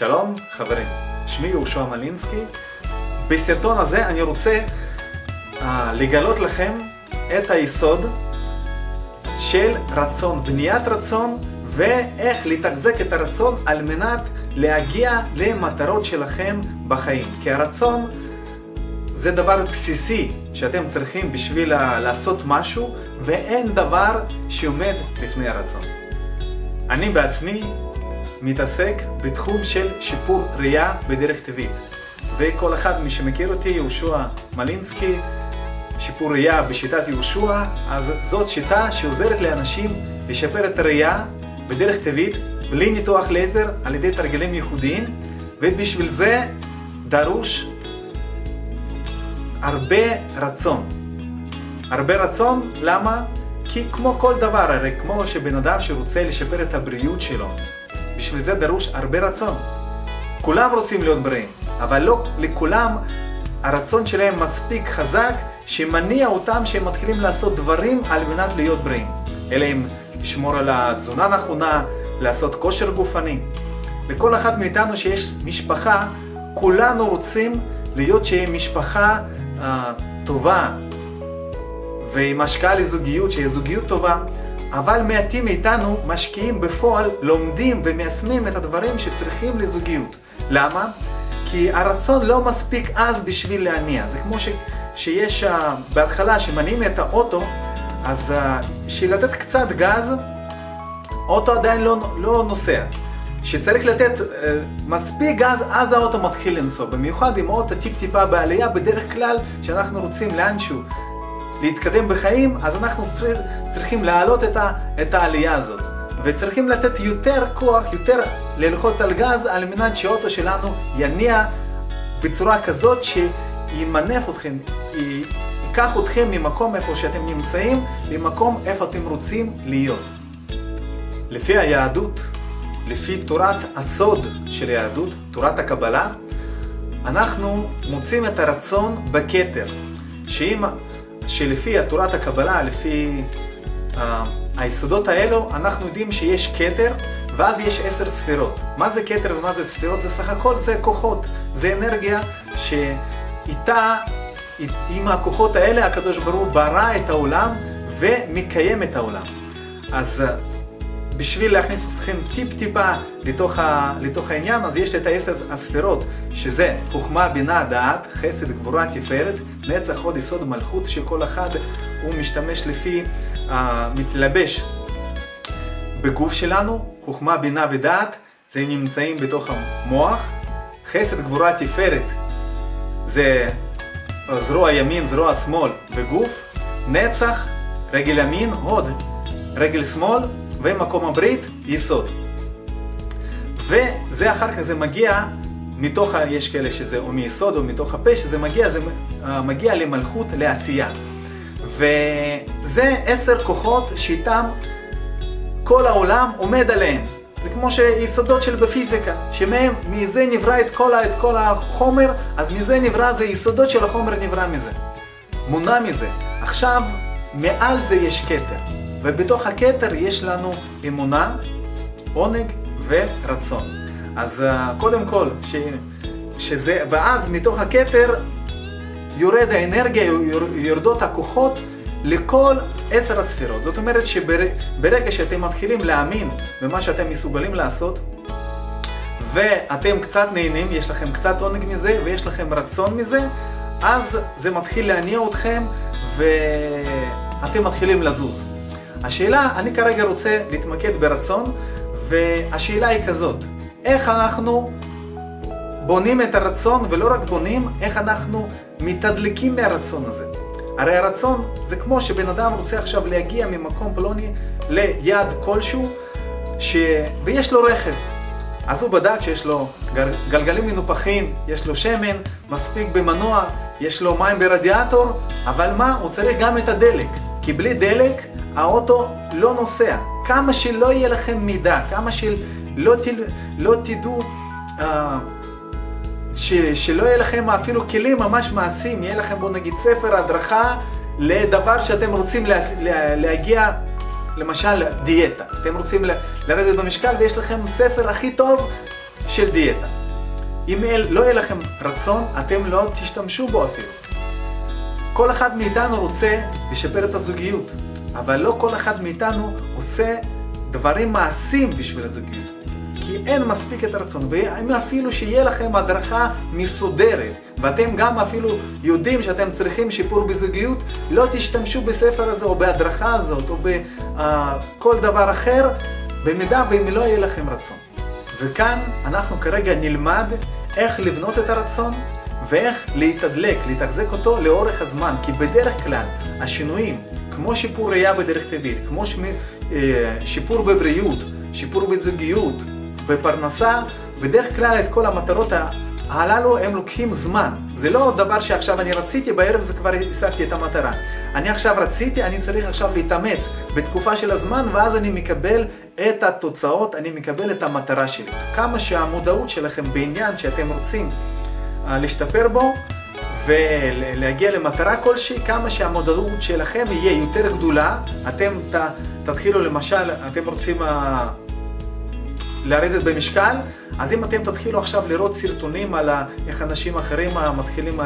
שלום חברים, שמי יהושע מלינסקי. בסרטון הזה אני רוצה לגלות לכם את היסוד של רצון, בניית רצון ואיך לתחזק את הרצון על מנת להגיע למטרות שלכם בחיים. כי הרצון זה דבר בסיסי שאתם צריכים בשביל לעשות משהו, ואין דבר שעומד לפני הרצון. אני בעצמי מתעסק בתחום של שיפור ראייה בדרך טבעית, וכל אחד מי שמכיר אותי, יהושע מלינסקי, שיפור ראייה בשיטת יהושע, אז זאת שיטה שעוזרת לאנשים לשפר את הראייה בדרך טבעית בלי ניתוח לייזר, על ידי תרגילים ייחודיים, ובשביל זה דרוש הרבה רצון. הרבה רצון, למה? כי כמו כל דבר, הרי כמו שבן אדם שרוצה לשפר את הבריאות שלו, בשביל זה דרוש הרבה רצון. כולם רוצים להיות בריאים, אבל לא לכולם הרצון שלהם מספיק חזק שמניע אותם שהם מתחילים לעשות דברים על מנת להיות בריאים. אלא אם לשמור על התזונה נכונה, לעשות כושר גופני. לכל אחד מאיתנו שיש משפחה, כולנו רוצים להיות שהיא משפחה טובה ועם השקעה לזוגיות, שהיא זוגיות טובה, אבל מעטים מאיתנו משקיעים בפועל, לומדים ומיישמים את הדברים שצריכים לזוגיות. למה? כי הרצון לא מספיק אז בשביל להניע. זה כמו שיש בהתחלה שמניעים את האוטו, אז שלתת קצת גז, אוטו עדיין לא נוסע. שצריך לתת מספיק גז, אז האוטו מתחיל לנסוע. במיוחד עם האוטו טיפה בעלייה, בדרך כלל שאנחנו רוצים לאנשהו להתקדם בחיים, אז אנחנו צריכים להעלות את העלייה הזאת. וצריכים לתת יותר כוח, יותר ללחוץ על גז, על מנת שהאוטו שלנו יניע בצורה כזאת שימנף אתכם, ייקח אתכם ממקום איפה שאתם נמצאים, למקום איפה אתם רוצים להיות. לפי היהדות, לפי תורת הסוד של היהדות, תורת הקבלה, אנחנו מוצאים את הרצון בכתר. שלפי תורת הקבלה, לפי היסודות האלו, אנחנו יודעים שיש כתר, ואז יש 10 ספירות. מה זה כתר ומה זה ספירות? זה סך הכל, זה כוחות, זה אנרגיה שאיתה, עם הכוחות האלה, הקדוש ברוך הוא ברא את העולם ומקיים את העולם. אז בשביל להכניס אתכם טיפה לתוך העניין, אז יש את 10 הספירות, שזה חוכמה, בינה, דעת, חסד, גבורה, תפארת, נצח, הוד, יסוד, מלכות, שכל אחד הוא משתמש לפי, מתלבש בגוף שלנו. חוכמה, בינה ודעת, זה נמצאים בתוך המוח. חסד, גבורה, תפארת, זה זרוע ימין, זרוע שמאל בגוף. נצח, רגל ימין, הוד, רגל שמאל, ומקום הברית, יסוד. וזה אחר כך זה מגיע מתוך, יש כאלה שזה או מיסוד או מתוך הפה, שזה מגיע למלכות, לעשייה. וזה 10 כוחות שאיתם כל העולם עומד עליהם. זה כמו שיסודות של בפיזיקה, שמזה נברא את כל החומר, אז מזה נברא, זה יסודות של החומר נברא מזה. מונע מזה. עכשיו, מעל זה יש כתר. ובתוך הכתר יש לנו אמונה, עונג ורצון. אז קודם כל, ואז מתוך הכתר יורד האנרגיה, יורדות הכוחות לכל 10 הספירות. זאת אומרת שברגע שאתם מתחילים להאמין במה שאתם מסוגלים לעשות, ואתם קצת נהנים, יש לכם קצת עונג מזה ויש לכם רצון מזה, אז זה מתחיל להניע אתכם ואתם מתחילים לזוז. השאלה, אני כרגע רוצה להתמקד ברצון, והשאלה היא כזאת: איך אנחנו בונים את הרצון, ולא רק בונים, איך אנחנו מתדלקים מהרצון הזה. הרי הרצון זה כמו שבן אדם רוצה עכשיו להגיע ממקום פלוני ליד כלשהו, ויש לו רכב. אז הוא בדק שיש לו גלגלים מנופחים, יש לו שמן, מספיק במנוע, יש לו מים ברדיאטור, אבל מה? הוא צריך גם את הדלק. כי בלי דלק האוטו לא נוסע. כמה שלא יהיה לכם מידע, כמה שלא תדעו, שלא יהיה לכם אפילו כלים ממש מעשיים, יהיה לכם, בוא נגיד, ספר הדרכה לדבר שאתם רוצים להגיע, למשל דיאטה. אתם רוצים לרדת במשקל ויש לכם ספר הכי טוב של דיאטה. אם לא יהיה לכם רצון, אתם לא תשתמשו בו אפילו. כל אחד מאיתנו רוצה לשפר את הזוגיות, אבל לא כל אחד מאיתנו עושה דברים מעשיים בשביל הזוגיות. כי אין מספיק את הרצון, ואם אפילו שיהיה לכם הדרכה מסודרת, ואתם גם אפילו יודעים שאתם צריכים שיפור בזוגיות, לא תשתמשו בספר הזה או בהדרכה הזאת או בכל דבר אחר, במידה ואם לא יהיה לכם רצון. וכאן אנחנו כרגע נלמד איך לבנות את הרצון, ואיך להתחזק אותו לאורך הזמן, כי בדרך כלל השינויים, כמו שיפור ראייה בדרך טבעית, כמו שיפור בבריאות, שיפור בזוגיות, בפרנסה, בדרך כלל את כל המטרות הללו הם לוקחים זמן. זה לא דבר שעכשיו אני רציתי, בערב זה כבר השגתי את המטרה. אני עכשיו רציתי, אני צריך עכשיו להתאמץ בתקופה של הזמן, ואז אני מקבל את התוצאות, אני מקבל את המטרה שלי. כמה שהמודעות שלכם בעניין שאתם רוצים להשתפר בו ולהגיע למטרה כלשהי, כמה שהמודעות שלכם יהיה יותר גדולה. אתם תתחילו, למשל, אתם רוצים לרדת במשקל, אז אם אתם תתחילו עכשיו לראות סרטונים על איך אנשים אחרים מתחילים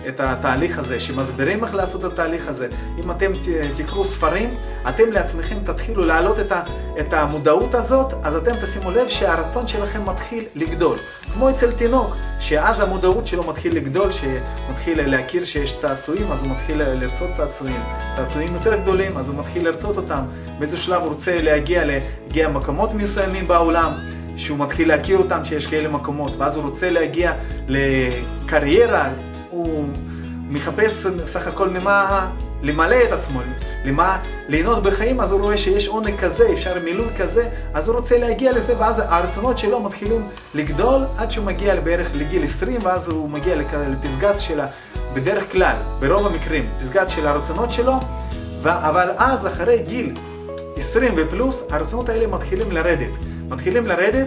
את התהליך הזה, שמסבירים איך לעשות את התהליך הזה, אם אתם תקראו ספרים, אתם לעצמכם תתחילו להעלות את המודעות הזאת, אז אתם תשימו לב שהרצון שלכם מתחיל לגדול. כמו אצל תינוק, שאז המודעות שלו מתחיל לגדול, שמתחיל להכיר שיש צעצועים, אז הוא מתחיל לרצות צעצועים יותר גדולים, אז הוא מתחיל לרצות אותם. באיזה שלב הוא רוצה להגיע מקומות מסוימים בעולם, שהוא מתחיל להכיר אותם שיש כאלה מקומות, ואז הוא רוצה להגיע לקריירה, הוא מחפש סך הכל ממה למלא את עצמו, למה ליהנות בחיים, אז הוא רואה שיש עונג כזה, אפשר מילוי כזה, אז הוא רוצה להגיע לזה, ואז הרצונות שלו מתחילים לגדול עד שהוא מגיע בערך לגיל 20, ואז הוא מגיע לפסגת שלה, בדרך כלל, ברוב המקרים, פסגת של הרצונות שלו, אבל אז אחרי גיל 20 ופלוס, הרצונות האלה מתחילים לרדת,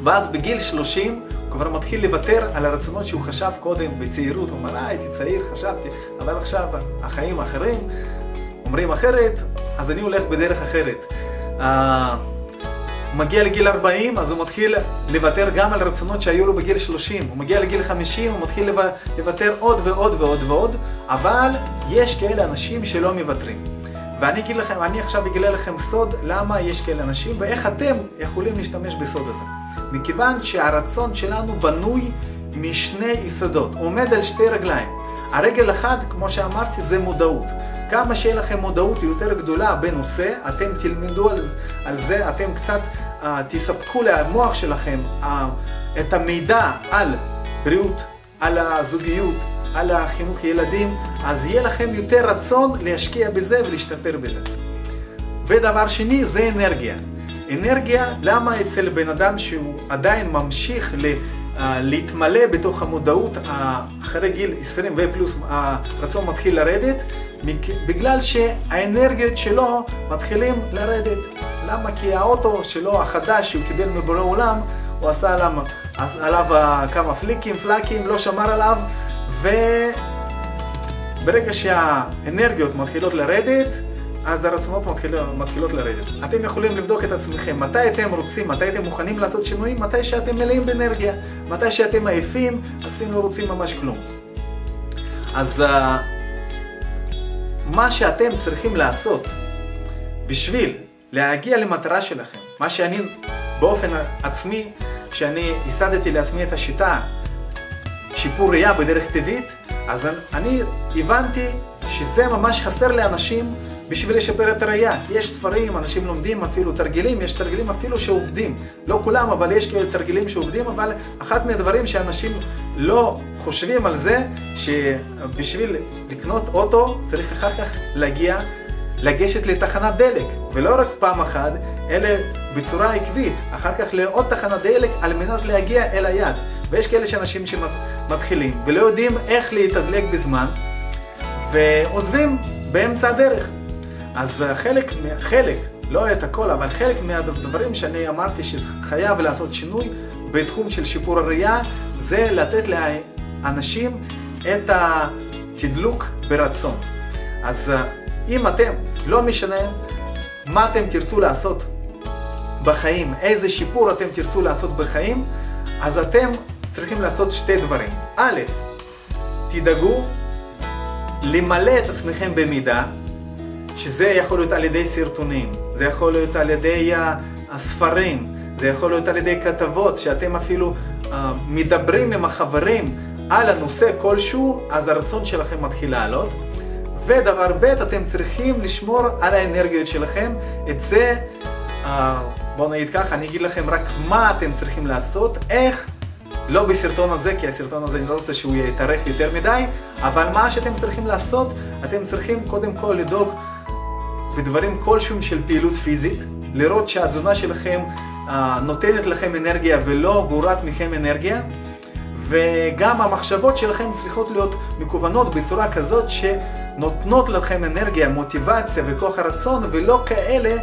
ואז בגיל 30 הוא כבר מתחיל לוותר על הרצונות שהוא חשב קודם בצעירות. הוא אומר, הייתי צעיר, חשבתי, אבל עכשיו החיים אחרים אומרים אחרת, אז אני הולך בדרך אחרת. הוא מגיע לגיל 40, אז הוא מתחיל לוותר גם על רצונות שהיו לו בגיל 30. הוא מגיע לגיל 50, הוא מתחיל לוותר עוד ועוד ועוד ועוד, אבל יש כאלה אנשים שלא מוותרים. ואני אגיד לכם, אני עכשיו אגלה לכם סוד למה יש כאלה אנשים ואיך אתם יכולים להשתמש בסוד הזה. מכיוון שהרצון שלנו בנוי משני יסודות, הוא עומד על שתי רגליים. הרגל אחד, כמו שאמרתי, זה מודעות. כמה שיהיה לכם מודעות יותר גדולה בנושא, אתם תלמדו על זה, אתם קצת תספקו למוח שלכם את המידע על בריאות, על הזוגיות, על החינוך ילדים, אז יהיה לכם יותר רצון להשקיע בזה ולהשתפר בזה. ודבר שני זה אנרגיה. אנרגיה, למה אצל בן אדם שהוא עדיין ממשיך להתמלא בתוך המודעות, אחרי גיל 20 ופלוס הרצון מתחיל לרדת? בגלל שהאנרגיות שלו מתחילים לרדת. למה? כי האוטו שלו החדש שהוא קיבל מבורא עולם, הוא עשה עליו כמה פלקים, לא שמר עליו, וברגע שהאנרגיות מתחילות לרדת, אז הרצונות מתחילות לרדת. אתם יכולים לבדוק את עצמכם, מתי אתם רוצים, מתי אתם מוכנים לעשות שינויים, מתי שאתם מלאים באנרגיה, מתי שאתם עייפים, אז אתם לא רוצים ממש כלום. אז מה שאתם צריכים לעשות בשביל להגיע למטרה שלכם, מה שאני באופן עצמי, שאני ייסדתי לעצמי את השיטה, שיפור ראייה בדרך טבעית, אז אני הבנתי שזה ממש חסר לאנשים בשביל לשפר את הראייה. יש ספרים, אנשים לומדים אפילו תרגילים, יש תרגילים אפילו שעובדים. לא כולם, אבל יש כאלה תרגילים שעובדים, אבל אחת מהדברים שאנשים לא חושבים על זה, שבשביל לקנות אוטו צריך אחר כך לגשת לתחנת דלק, ולא רק פעם אחת, אלא בצורה עקבית, אחר כך לעוד תחנת דלק על מנת להגיע אל היעד. ויש כאלה שאנשים שמתחילים ולא יודעים איך להתדלק בזמן, ועוזבים באמצע הדרך. אז חלק, לא את הכל, אבל חלק מהדברים שאני אמרתי שחייב לעשות שינוי בתחום של שיפור הראייה, זה לתת לאנשים את התדלוק ברצון. אז אם אתם, לא משנה מה אתם תרצו לעשות בחיים, איזה שיפור אתם תרצו לעשות בחיים, אז אתם צריכים לעשות שתי דברים. א', תדאגו למלא את עצמכם במידע, שזה יכול להיות על ידי סרטונים, זה יכול להיות על ידי הספרים, זה יכול להיות על ידי כתבות, שאתם אפילו מדברים עם החברים על הנושא כלשהו, אז הרצון שלכם מתחיל לעלות. ודבר ב', אתם צריכים לשמור על האנרגיות שלכם. את זה, בואו נגיד ככה, אני אגיד לכם רק מה אתם צריכים לעשות, איך, לא בסרטון הזה, כי הסרטון הזה אני לא רוצה שהוא יתארך יותר מדי, אבל מה שאתם צריכים לעשות, אתם צריכים קודם כל לדאוג בדברים כלשהם של פעילות פיזית, לראות שהתזונה שלכם נותנת לכם אנרגיה ולא גורעת מכם אנרגיה, וגם המחשבות שלכם צריכות להיות מקוונות בצורה כזאת שנותנות לכם אנרגיה, מוטיבציה וכוח הרצון, ולא כאלה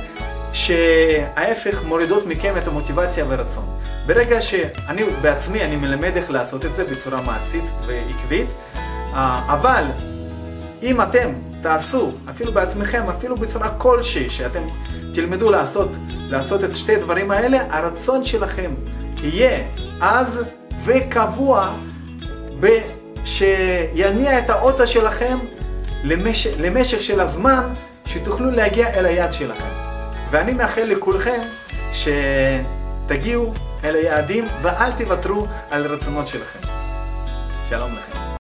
שההפך מורידות מכם את המוטיבציה והרצון. ברגע שאני בעצמי אני מלמד איך לעשות את זה בצורה מעשית ועקבית, אבל אם אתם תעשו אפילו בעצמכם, אפילו בצורה כלשהי, שאתם תלמדו לעשות את שתי דברים האלה, הרצון שלכם יהיה אז וקבוע, שיניע את האוטו שלכם למשך של הזמן שתוכלו להגיע אל היעד שלכם. ואני מאחל לכולכם שתגיעו אל היעדים ואל תוותרו על רצונות שלכם. שלום לכם.